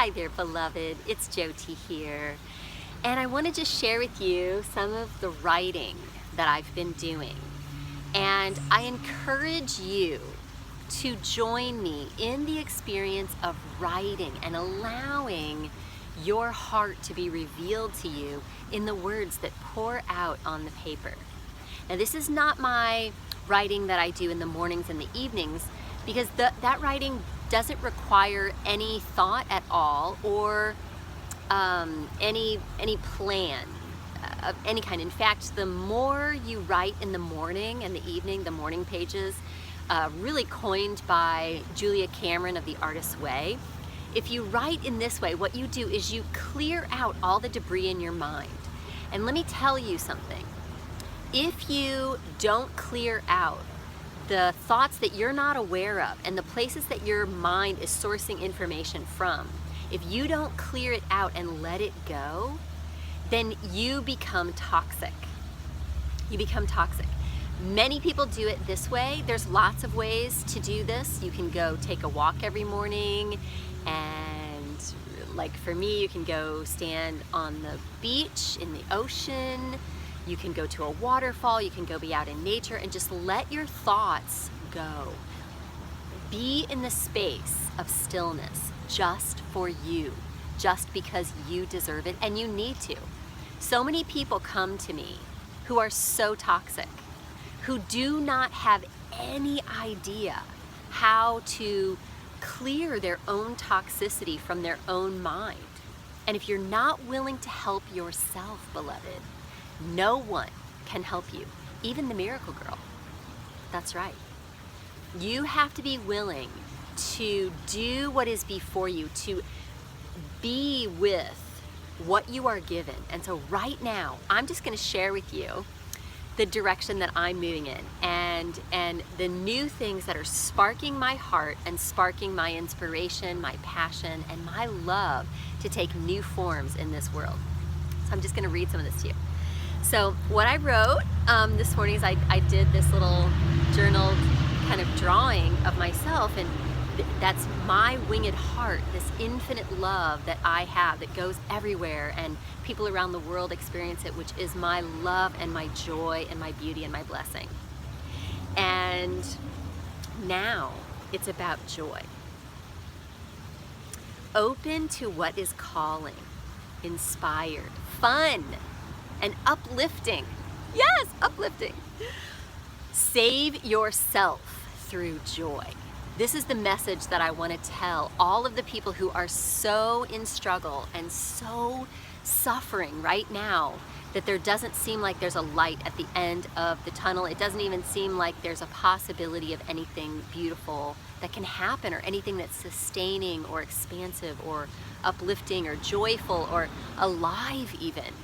Hi there, beloved. It's Jyoti here. And I want to just share with you some of the writing that I've been doing. And I encourage you to join me in the experience of writing and allowing your heart to be revealed to you in the words that pour out on the paper. Now, this is not my writing that I do in the mornings and the evenings, because that writing doesn't require any thought at all or any plan of any kind. In fact, the more you write in the morning and the evening, the morning pages, really coined by Julia Cameron of The Artist's Way. If you write in this way, what you do is you clear out all the debris in your mind. And let me tell you something. If you don't clear out the thoughts that you're not aware of and the places that your mind is sourcing information from, if you don't clear it out and let it go, then you become toxic. You become toxic. Many people do it this way. There's lots of ways to do this. You can go take a walk every morning, and like for me, you can go stand on the beach in the ocean. You can go to a waterfall, you can go be out in nature and just let your thoughts go. Be in the space of stillness just for you, just because you deserve it and you need to. So many people come to me who are so toxic, who do not have any idea how to clear their own toxicity from their own mind. And if you're not willing to help yourself, beloved, no one can help you, even the miracle girl. That's right. You have to be willing to do what is before you, to be with what you are given. And so right now, I'm just going to share with you the direction that I'm moving in and the new things that are sparking my heart and sparking my inspiration, my passion, and my love to take new forms in this world. So I'm just going to read some of this to you. So what I wrote this morning is I did this little journal kind of drawing of myself, and that's my winged heart, this infinite love that I have that goes everywhere, and people around the world experience it, which is my love and my joy and my beauty and my blessing. And now it's about joy. Open to what is calling, inspired, fun, and uplifting. Yes, uplifting. Save yourself through joy. This is the message that I want to tell all of the people who are so in struggle and so suffering right now that there doesn't seem like there's a light at the end of the tunnel. It doesn't even seem like there's a possibility of anything beautiful that can happen, or anything that's sustaining or expansive or uplifting or joyful or alive even.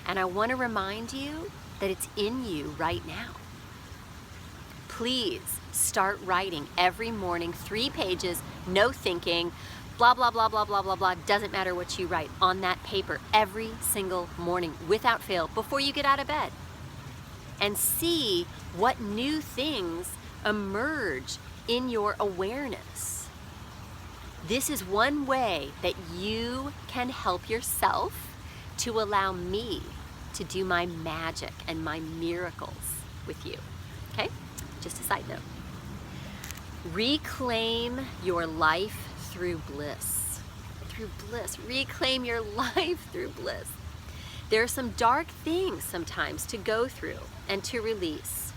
And I want to remind you that it's in you right now. Please start writing every morning, 3 pages, no thinking, blah, blah, blah, blah, blah, blah, blah. Doesn't matter what you write on that paper every single morning without fail before you get out of bed. And see what new things emerge in your awareness. This is one way that you can help yourself to allow me to do my magic and my miracles with you. Okay? Just a side note. Reclaim your life through bliss. Through bliss. Reclaim your life through bliss. There are some dark things sometimes to go through and to release.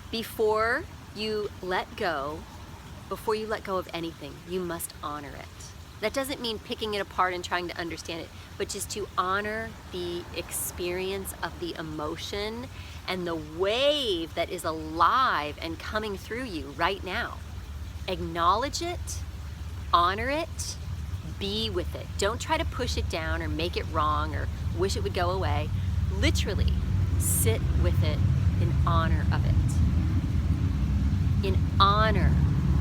Before you let go of anything, you must honor it. That doesn't mean picking it apart and trying to understand it, but just to honor the experience of the emotion and the wave that is alive and coming through you right now. Acknowledge it, honor it, be with it. Don't try to push it down or make it wrong or wish it would go away. Literally, sit with it in honor of it. In honor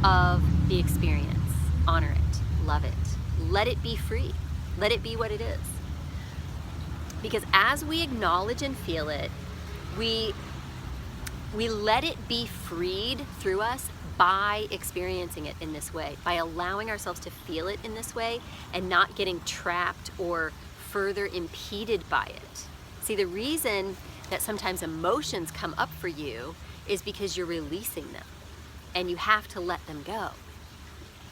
of the experience. Honor it. Love it. Let it be free. Let it be what it is. Because as we acknowledge and feel it, we let it be freed through us, by experiencing it in this way, by allowing ourselves to feel it in this way and not getting trapped or further impeded by it. See, the reason that sometimes emotions come up for you is because you're releasing them and you have to let them go.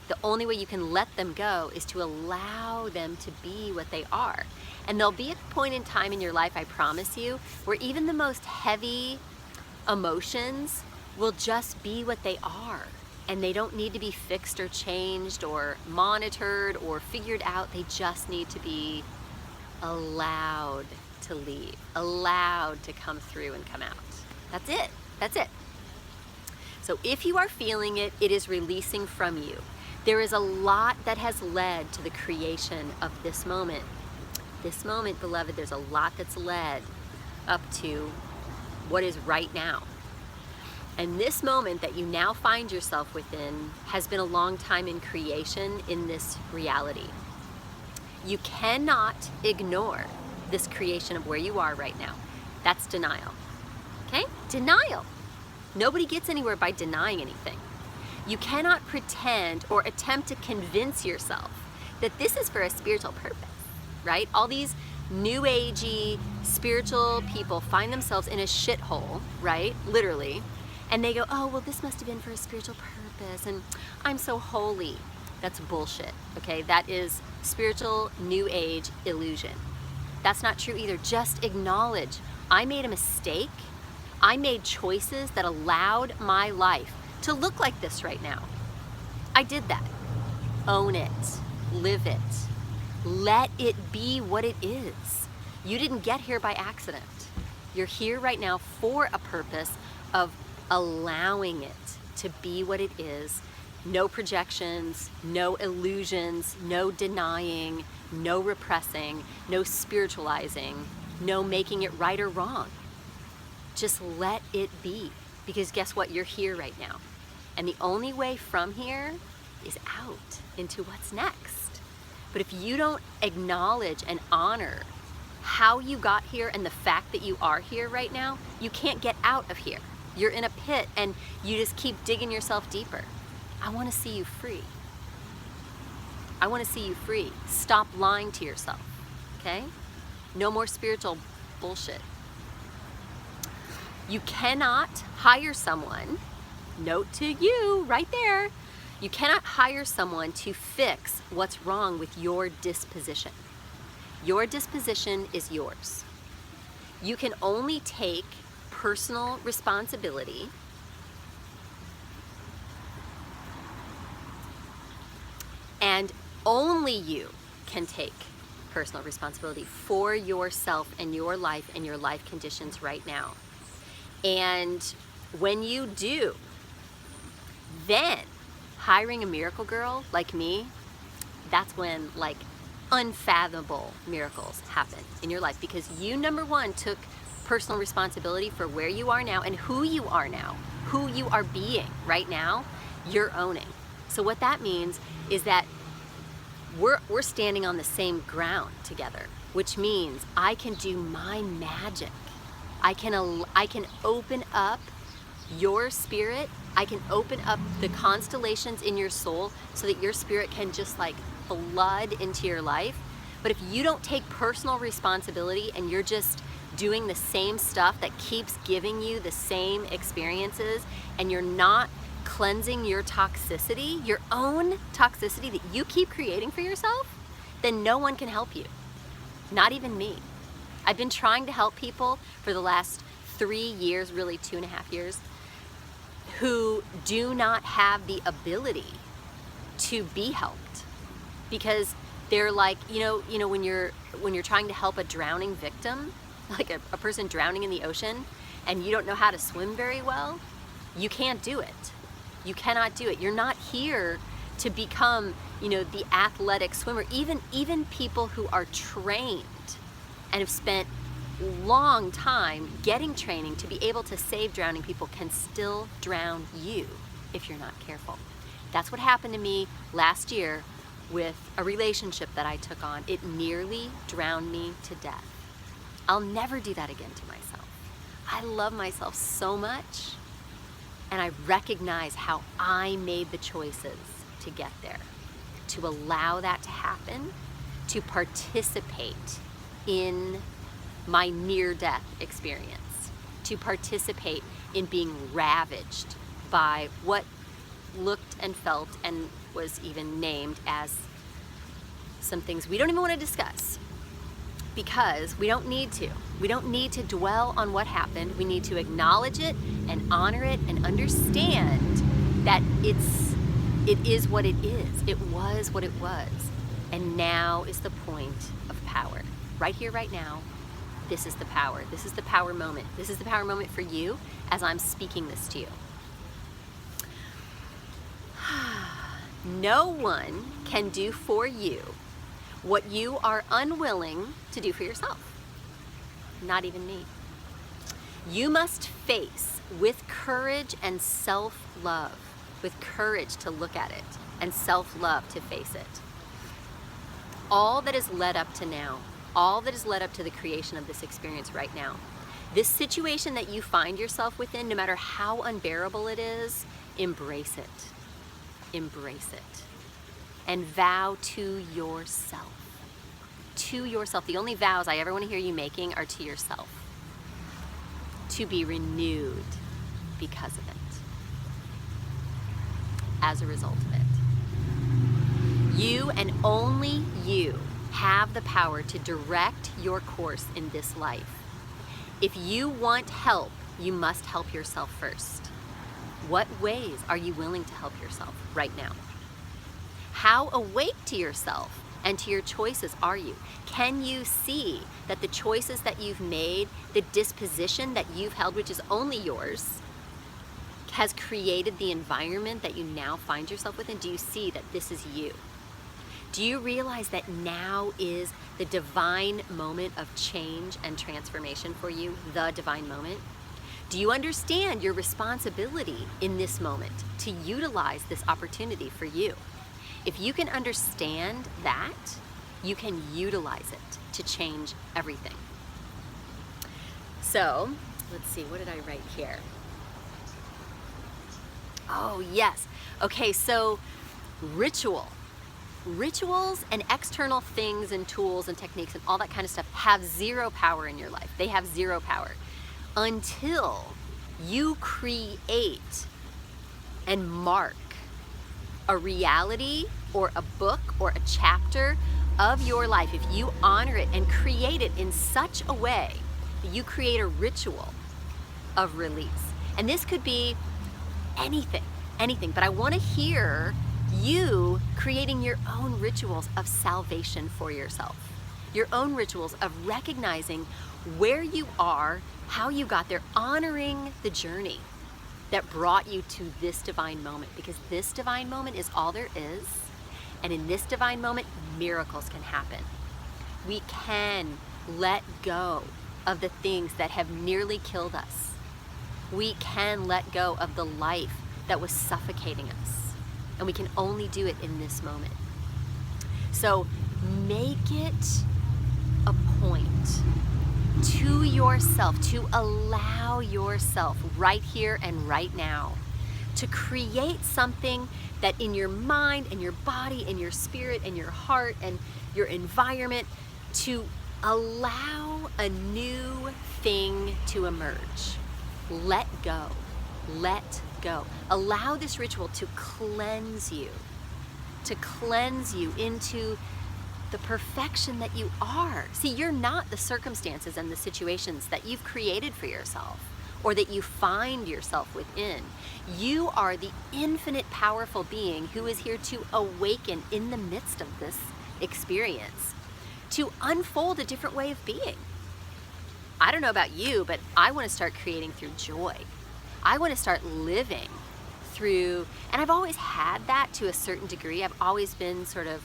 The only way you can let them go is to allow them to be what they are. And there'll be a point in time in your life, I promise you, where even the most heavy emotions will just be what they are. And they don't need to be fixed or changed or monitored or figured out. They just need to be allowed to leave, allowed to come through and come out. That's it. That's it. So if you are feeling it, it is releasing from you. There is a lot that has led to the creation of this moment. This moment, beloved, there's a lot that's led up to what is right now. And this moment that you now find yourself within has been a long time in creation in this reality. You cannot ignore this creation of where you are right now. That's denial. Okay? Denial. Nobody gets anywhere by denying anything. You cannot pretend or attempt to convince yourself that this is for a spiritual purpose, right? All these new agey spiritual people find themselves in a shithole, right? Literally. And they go, oh, well, this must have been for a spiritual purpose, and I'm so holy. That's bullshit, okay? That is spiritual new age illusion. That's not true either. Just acknowledge, I made a mistake. I made choices that allowed my life to look like this right now. I did that. Own it. Live it. Let it be what it is. You didn't get here by accident. You're here right now for a purpose of allowing it to be what it is. No projections, no illusions, no denying, no repressing, no spiritualizing, no making it right or wrong. Just let it be, because guess what? You're here right now. And the only way from here is out into what's next. But if you don't acknowledge and honor how you got here and the fact that you are here right now, you can't get out of here. You're in a pit and you just keep digging yourself deeper. I want to see you free. I want to see you free. Stop lying to yourself, okay? No more spiritual bullshit. You cannot hire someone, note to you right there, you cannot hire someone to fix what's wrong with your disposition. Your disposition is yours. You can only take personal responsibility and only you can take personal responsibility for yourself and your life and your life conditions right now. And when you do, then hiring a miracle girl like me, that's when like unfathomable miracles happen in your life, because you, number one, took personal responsibility for where you are now and who you are now, who you are being right now, you're owning. So what that means is that we're standing on the same ground together, which means I can do my magic. I can open up your spirit. I can open up the constellations in your soul so that your spirit can just like flood into your life. But if you don't take personal responsibility and you're just doing the same stuff that keeps giving you the same experiences, and you're not cleansing your toxicity, your own toxicity that you keep creating for yourself, then no one can help you. Not even me. I've been trying to help people for the last 3 years, really 2.5 years, who do not have the ability to be helped, because they're like, you know, when you're trying to help a drowning victim, like a person drowning in the ocean, and you don't know how to swim very well, you can't do it. You cannot do it. You're not here to become, the athletic swimmer. Even people who are trained and have spent long time getting training to be able to save drowning people can still drown you if you're not careful. That's what happened to me last year with a relationship that I took on. It nearly drowned me to death. I'll never do that again to myself. I love myself so much, and I recognize how I made the choices to get there, to allow that to happen, to participate in my near-death experience, to participate in being ravaged by what looked and felt and was even named as some things we don't even want to discuss, because we don't need to. We don't need to dwell on what happened. We need to acknowledge it and honor it and understand that it is what it is. It was what it was. And now is the point of power. Right here, right now, this is the power. This is the power moment. This is the power moment for you as I'm speaking this to you. No one can do for you what you are unwilling to do for yourself. Not even me. You must face with courage and self-love, with courage to look at it and self-love to face it. All that is led up to now, all that is led up to the creation of this experience right now, this situation that you find yourself within, no matter how unbearable it is, embrace it. Embrace it. And vow to yourself. To yourself. The only vows I ever want to hear you making are to yourself. To be renewed because of it. As a result of it. You and only you have the power to direct your course in this life. If you want help, you must help yourself first. What ways are you willing to help yourself right now? How awake to yourself and to your choices are you? Can you see that the choices that you've made, the disposition that you've held, which is only yours, has created the environment that you now find yourself within? Do you see that this is you? Do you realize that now is the divine moment of change and transformation for you, the divine moment? Do you understand your responsibility in this moment to utilize this opportunity for you? If you can understand that, you can utilize it to change everything. So, let's see, what did I write here? Oh, yes. Okay, so rituals and external things and tools and techniques and all that kind of stuff have zero power in your life. They have zero power until you create and mark a reality or a book or a chapter of your life. If you honor it and create it in such a way that you create a ritual of release. And this could be anything, but I want to hear you creating your own rituals of salvation for yourself. Your own rituals of recognizing where you are, how you got there, honoring the journey that brought you to this divine moment, because this divine moment is all there is. And in this divine moment, miracles can happen. We can let go of the things that have nearly killed us. We can let go of the life that was suffocating us. And we can only do it in this moment. So make it a point to yourself, to allow yourself right here and right now to create something that in your mind and your body and your spirit and your heart and your environment, to allow a new thing to emerge. Let go. Let go. Allow this ritual to cleanse you into the perfection that you are. See, you're not the circumstances and the situations that you've created for yourself or that you find yourself within. You are the infinite powerful being who is here to awaken in the midst of this experience, to unfold a different way of being. I don't know about you, but I want to start creating through joy. I want to start living through, and I've always had that to a certain degree. I've always been sort of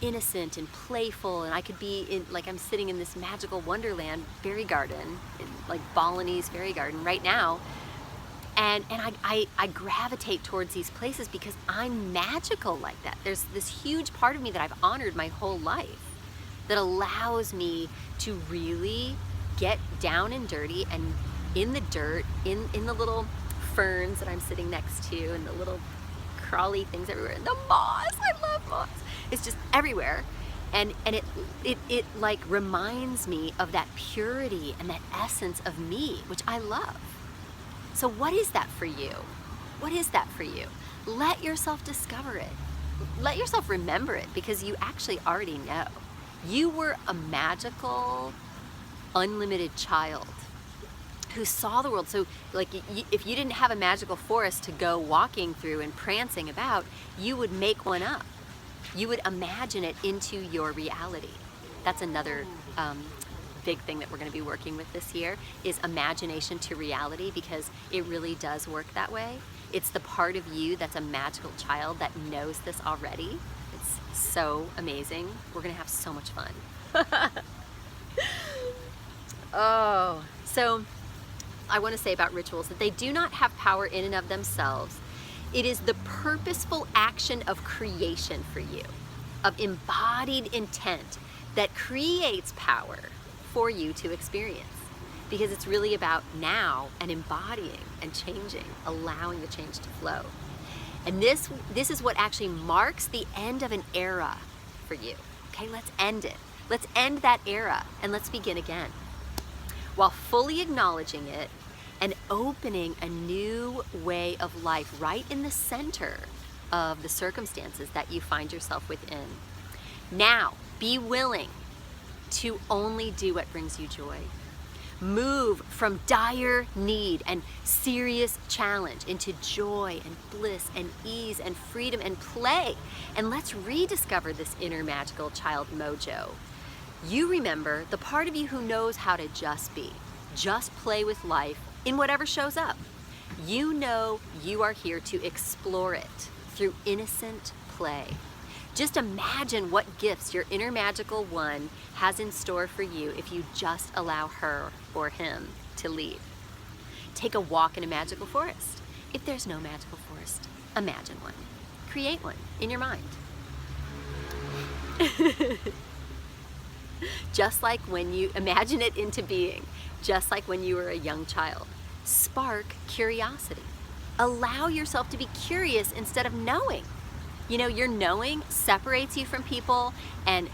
innocent and playful, and I could be in, like, I'm sitting in this magical wonderland fairy garden, in like Balinese fairy garden right now, and I gravitate towards these places because I'm magical like that. There's this huge part of me that I've honored my whole life that allows me to really get down and dirty and in the dirt, in the little ferns that I'm sitting next to, and the little crawly things everywhere, and the moss. I love moss. It's just everywhere. And it like reminds me of that purity and that essence of me, which I love. So what is that for you? What is that for you? Let yourself discover it. Let yourself remember it, because you actually already know. You were a magical, unlimited child who saw the world. So like if you didn't have a magical forest to go walking through and prancing about, you would make one up. You would imagine it into your reality. That's another big thing that we're going to be working with this year, is imagination to reality, because it really does work that way. It's the part of you that's a magical child that knows this already. It's so amazing. We're going to have so much fun. Oh, so I want to say about rituals that they do not have power in and of themselves. It is the purposeful action of creation for you, of embodied intent, that creates power for you to experience. Because it's really about now and embodying and changing, allowing the change to flow. And this is what actually marks the end of an era for you. Okay, let's end it. Let's end that era and let's begin again, while fully acknowledging it and opening a new way of life right in the center of the circumstances that you find yourself within. Now, be willing to only do what brings you joy. Move from dire need and serious challenge into joy and bliss and ease and freedom and play. And let's rediscover this inner magical child mojo. You remember the part of you who knows how to just be, just play with life in whatever shows up. You know you are here to explore it through innocent play. Just imagine what gifts your inner magical one has in store for you if you just allow her or him to lead. Take a walk in a magical forest. If there's no magical forest, imagine one. Create one in your mind. Just like when you imagine it into being, just like when you were a young child. Spark curiosity. Allow yourself to be curious instead of knowing. You know, your knowing separates you from people and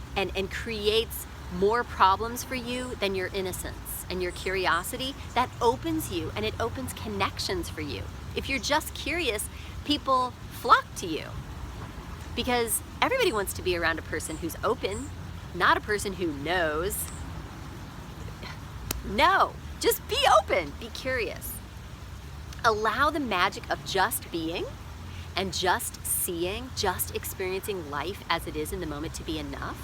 creates more problems for you than your innocence and your curiosity. That opens you, and it opens connections for you. If you're just curious, people flock to you, because everybody wants to be around a person who's open, not a person who knows. No, just be open, be curious. Allow the magic of just being and just seeing, just experiencing life as it is in the moment to be enough.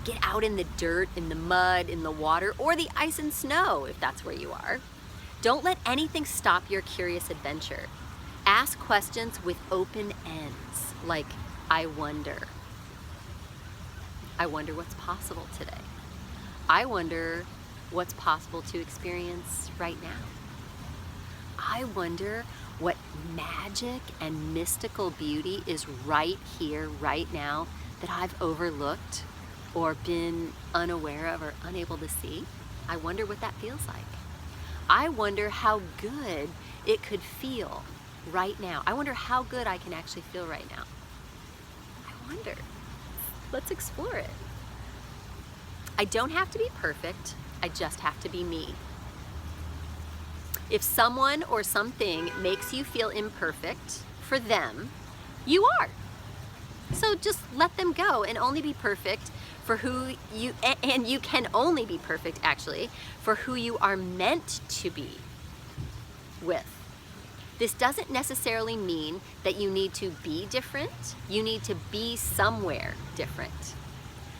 Get out in the dirt, in the mud, in the water, or the ice and snow if that's where you are. Don't let anything stop your curious adventure. Ask questions with open ends, like, I wonder. I wonder what's possible today. I wonder what's possible to experience right now. I wonder what magic and mystical beauty is right here, right now, that I've overlooked or been unaware of or unable to see. I wonder what that feels like. I wonder how good it could feel right now. I wonder how good I can actually feel right now. I wonder. Let's explore it. I don't have to be perfect. I just have to be me. If someone or something makes you feel imperfect, for them, you are. So just let them go and only be perfect for who you, and you can only be perfect actually, for who you are meant to be with. This doesn't necessarily mean that you need to be different. You need to be somewhere different.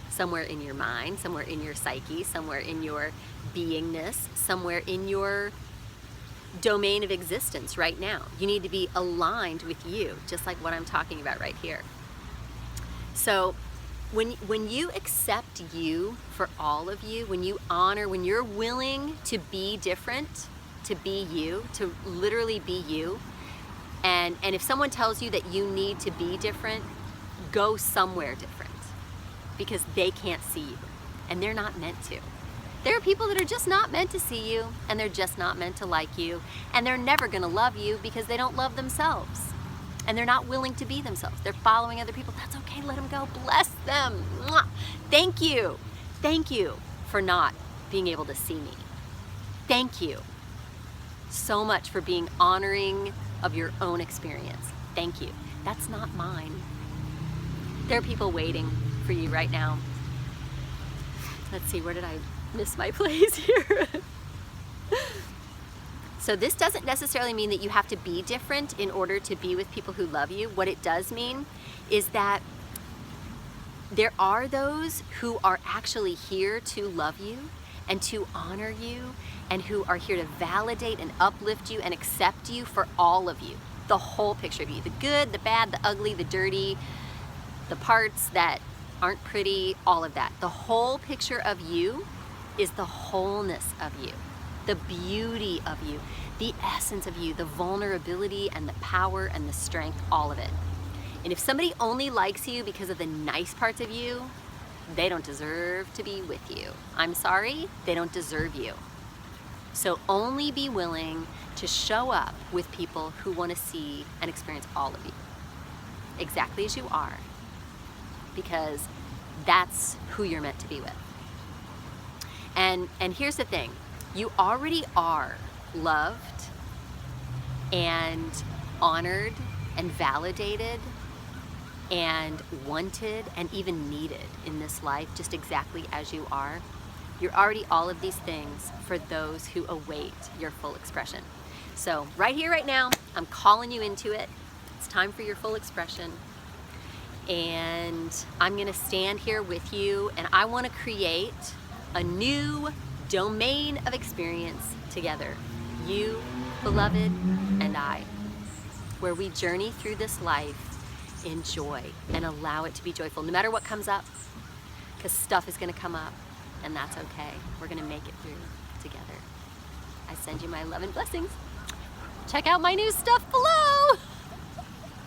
Somewhere in your mind, somewhere in your psyche, somewhere in your beingness, somewhere in your domain of existence right now. You need to be aligned with you, just like what I'm talking about right here. So when you accept you for all of you, when you honor, when you're willing to be different, to be you, to literally be you, and if someone tells you that you need to be different, go somewhere different, because they can't see you and they're not meant to. There are people that are just not meant to see you, and they're just not meant to like you, and they're never gonna love you because they don't love themselves. And they're not willing to be themselves. They're following other people. That's okay, let them go. Bless them. Mwah. Thank you. Thank you for not being able to see me. Thank you so much for being honoring of your own experience. Thank you. That's not mine. There are people waiting for you right now. Let's see, where did I miss my place here? So this doesn't necessarily mean that you have to be different in order to be with people who love you. What it does mean is that there are those who are actually here to love you and to honor you, and who are here to validate and uplift you and accept you for all of you. The whole picture of you, the good, the bad, the ugly, the dirty, the parts that aren't pretty, all of that. The whole picture of you is the wholeness of you, the beauty of you, the essence of you, the vulnerability and the power and the strength, all of it. And if somebody only likes you because of the nice parts of you, they don't deserve to be with you. I'm sorry, they don't deserve you. So only be willing to show up with people who want to see and experience all of you, exactly as you are, because that's who you're meant to be with. And here's the thing, you already are loved and honored and validated and wanted and even needed in this life, just exactly as you are. You're already all of these things for those who await your full expression. So right here, right now, I'm calling you into it. It's time for your full expression. And I'm gonna stand here with you, and I wanna create a new domain of experience together. You, beloved, and I, where we journey through this life in joy and allow it to be joyful, no matter what comes up, because stuff is gonna come up, and that's okay. We're gonna make it through together. I send you my love and blessings. Check out my new stuff below.